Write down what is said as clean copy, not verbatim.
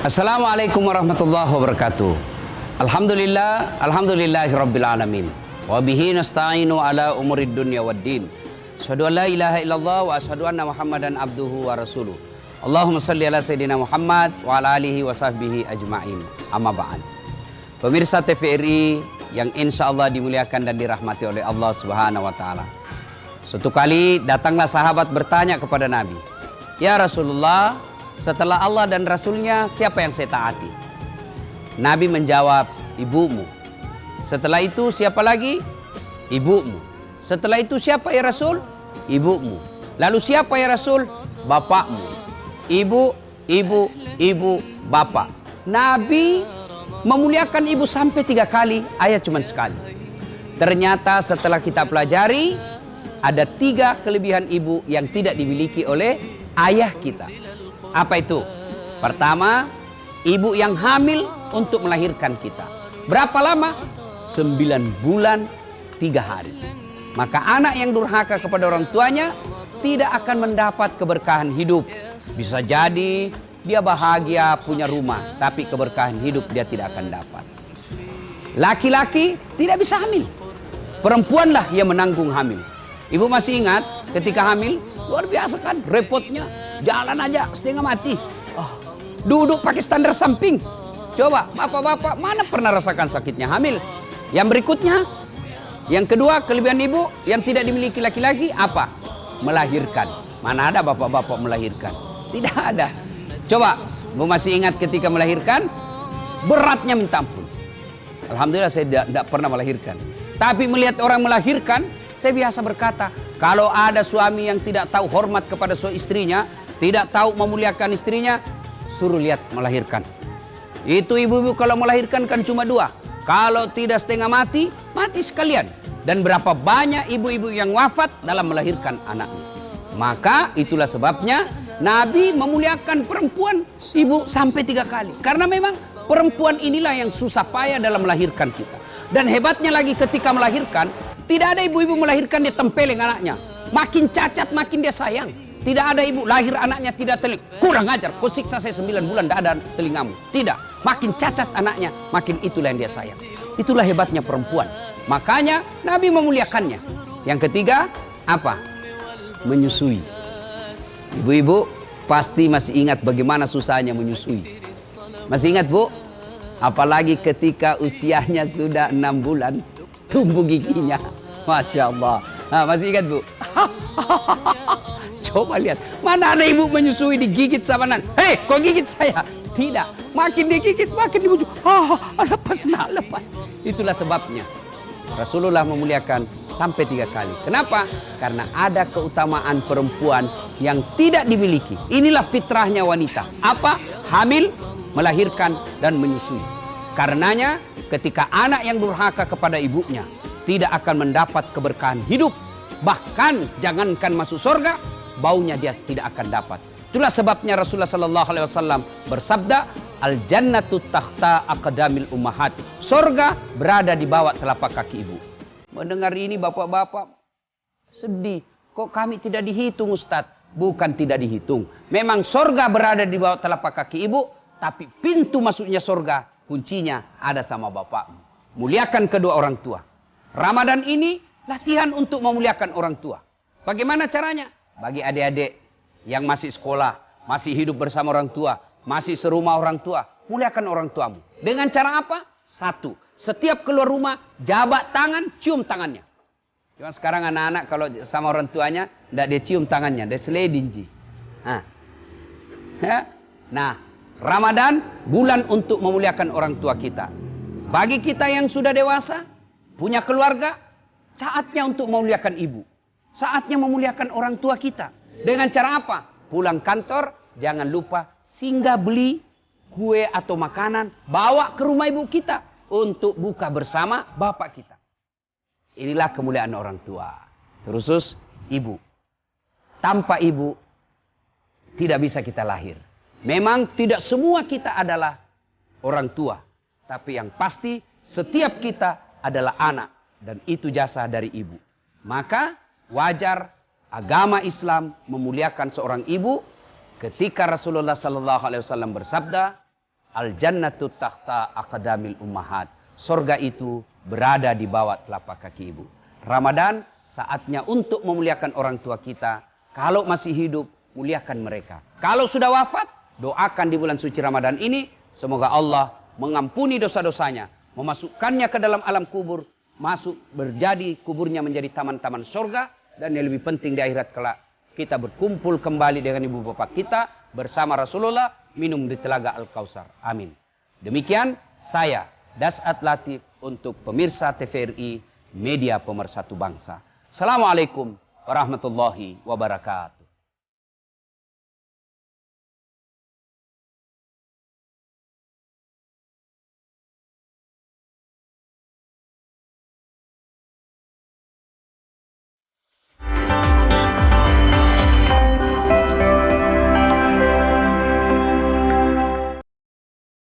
Assalamualaikum warahmatullahi wabarakatuh. Alhamdulillahirabbil alamin. Wa bihi nasta'inu ala umurid dunya waddin. Asyhadu an la ilaha illallah wa asyhadu anna Muhammadan abduhu wa rasuluh. Allahumma shalli ala sayidina Muhammad wa ala alihi wa sahbihi ajma'in. Amma ba'd. Pemirsa TVRI yang insya Allah dimuliakan dan dirahmati oleh Allah Subhanahu wa taala. Suatu kali datanglah sahabat bertanya kepada Nabi, "Ya Rasulullah, setelah Allah dan Rasulnya, siapa yang saya taati?" Nabi menjawab, "Ibumu." Setelah itu siapa lagi? Ibumu. Setelah itu siapa ya Rasul? Ibumu. Lalu siapa ya Rasul? Bapakmu. Ibu, bapak. Nabi memuliakan ibu sampai 3 kali, ayat cuma sekali. Ternyata setelah kita pelajari, ada 3 kelebihan ibu yang tidak dimiliki oleh ayah kita. Apa itu? Pertama, ibu yang hamil untuk melahirkan kita. Berapa lama? 9 bulan 3 hari. Maka anak yang durhaka kepada orang tuanya tidak akan mendapat keberkahan hidup. Bisa jadi dia bahagia punya rumah, tapi keberkahan hidup dia tidak akan dapat. Laki-laki tidak bisa hamil. Perempuanlah yang menanggung hamil. Ibu masih ingat ketika hamil? Luar biasa kan repotnya. Jalan aja setengah mati. Duduk pakai standar samping. Coba bapak-bapak mana pernah rasakan sakitnya hamil? Yang berikutnya, yang kedua kelebihan ibu yang tidak dimiliki laki-laki apa? Melahirkan. Mana ada bapak-bapak melahirkan? Tidak ada. Coba, ibu masih ingat ketika melahirkan? Beratnya minta ampun. Alhamdulillah saya tidak pernah melahirkan. Tapi melihat orang melahirkan, saya biasa berkata, kalau ada suami yang tidak tahu hormat kepada istrinya, tidak tahu memuliakan istrinya, suruh lihat melahirkan. Itu ibu-ibu kalau melahirkan kan cuma 2. Kalau tidak setengah mati, mati sekalian. Dan berapa banyak ibu-ibu yang wafat dalam melahirkan anaknya. Maka itulah sebabnya Nabi memuliakan perempuan ibu sampai 3 kali. Karena memang perempuan inilah yang susah payah dalam melahirkan kita. Dan hebatnya lagi ketika melahirkan, tidak ada ibu-ibu melahirkan dia tempeleng anaknya. Makin cacat makin dia sayang. Tidak ada ibu lahir anaknya tidak teling. Kurang ajar, kau siksa saya 9 bulan tidak ada telingamu. Tidak, makin cacat anaknya, makin itulah yang dia sayang. Itulah hebatnya perempuan. Makanya Nabi memuliakannya. Yang ketiga, apa? Menyusui. Ibu-ibu pasti masih ingat bagaimana susahnya menyusui. Masih ingat bu? Apalagi ketika usianya sudah 6 bulan. Tumbuh giginya. Masya Allah. Masih ingat bu? Coba lihat. Mana ada ibu menyusui digigit sama anak. Hei, kok gigit saya? Tidak. Makin digigit, makin dibujuk. Lepas nak, lepas. Itulah sebabnya. Rasulullah memuliakan sampai 3 kali. Kenapa? Karena ada keutamaan perempuan yang tidak dimiliki. Inilah fitrahnya wanita. Apa? Hamil, melahirkan, dan menyusui. Karenanya ketika anak yang durhaka kepada ibunya tidak akan mendapat keberkahan hidup. Bahkan jangankan masuk surga, baunya dia tidak akan dapat. Itulah sebabnya Rasulullah SAW bersabda, "Al-jannatu tahta aqdamil ummahat." Surga berada di bawah telapak kaki ibu. Mendengar ini bapak-bapak sedih. Kok kami tidak dihitung Ustadz? Bukan tidak dihitung. Memang surga berada di bawah telapak kaki ibu, tapi pintu masuknya surga kuncinya ada sama bapakmu. Muliakan kedua orang tua. Ramadan ini latihan untuk memuliakan orang tua. Bagaimana caranya? Bagi adik-adik yang masih sekolah, masih hidup bersama orang tua, masih serumah orang tua, muliakan orang tuamu. Dengan cara apa? 1. Setiap keluar rumah, jabat tangan, cium tangannya. Cuma sekarang anak-anak kalau sama orang tuanya, tidak dia cium tangannya, dia seledinji. Nah, Ramadan bulan untuk memuliakan orang tua kita. Bagi kita yang sudah dewasa, punya keluarga, saatnya untuk memuliakan ibu. Saatnya memuliakan orang tua kita. Dengan cara apa? Pulang kantor, jangan lupa singgah beli kue atau makanan, bawa ke rumah ibu kita untuk buka bersama bapak kita. Inilah kemuliaan orang tua. Terus ibu. Tanpa ibu tidak bisa kita lahir. Memang tidak semua kita adalah orang tua. Tapi yang pasti setiap kita adalah anak. Dan itu jasa dari ibu. Maka wajar agama Islam memuliakan seorang ibu ketika Rasulullah SAW bersabda, Al-jannatu tahta aqdamil ummahat. Surga itu berada di bawah telapak kaki ibu. Ramadan saatnya untuk memuliakan orang tua kita. Kalau masih hidup, muliakan mereka. Kalau sudah wafat, doakan di bulan suci Ramadan ini, semoga Allah mengampuni dosa-dosanya, memasukkannya ke dalam alam kubur, masuk berjadi kuburnya menjadi taman-taman surga, dan yang lebih penting di akhirat kelak, kita berkumpul kembali dengan ibu bapak kita bersama Rasulullah minum di telaga Al-Kautsar. Amin. Demikian saya Das'at Latif untuk pemirsa TVRI, media pemersatu bangsa. Assalamualaikum warahmatullahi wabarakatuh.